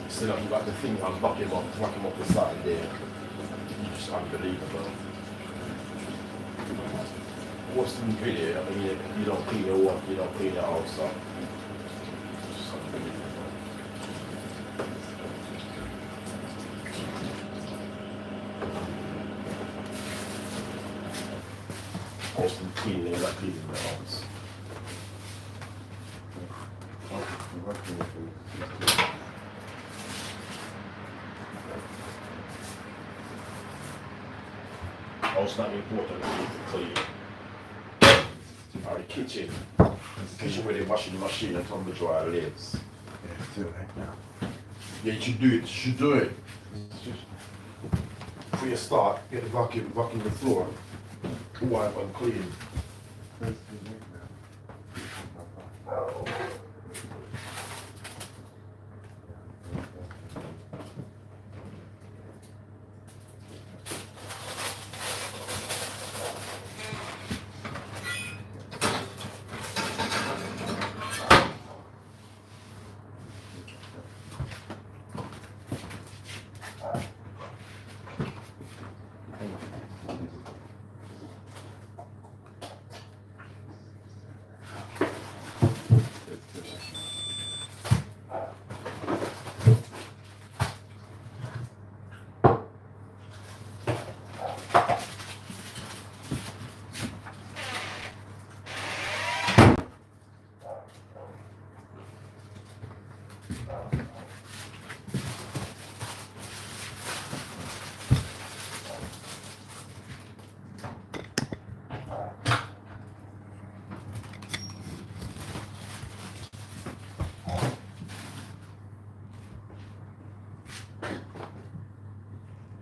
Still haven't got the thing on back him up the side there. Just unbelievable. What's the video? I mean, you don't clean your work, you don't clean your house, so just unbelievable. What's the cleaning, you're not cleaning the house. It's not important to clean. Or the kitchen. The kitchen where they washing the machine and tumble dryer lives. Yeah, still right now. Yeah, you should do it. You should do it. Before you start, get the vacuum the floor. Wipe and clean.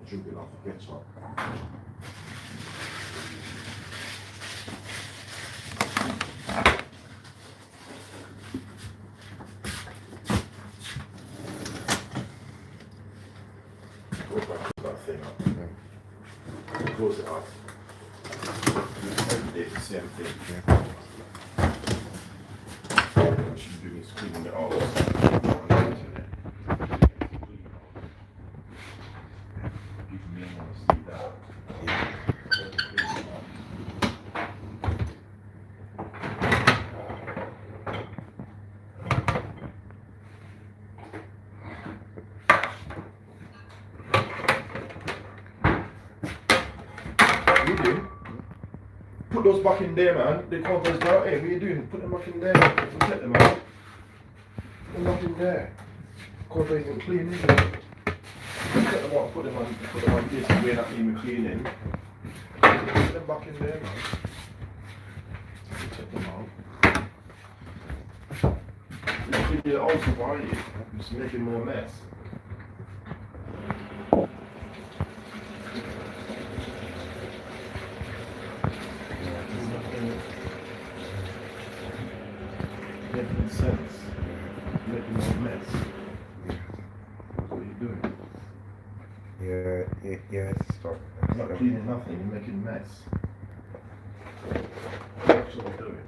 Drinking off the ketchup. That thing up. Close it off. Every day the same thing. What she's doing is cleaning it all. Put those back in there, man. The contents down. Hey, what are you doing? Put them back in there. Protect them, man. Put them back in there. Contents isn't clean, is it? Set them up. Put them on this. We're not even cleaning. Put them back in there, man. Check them out. You clean your house, why are you? Just making more mess. Making sense. Making more mess. What are you doing? Yeah, it's stop. You're not cleaning nothing, you're making mess. That's what we're doing.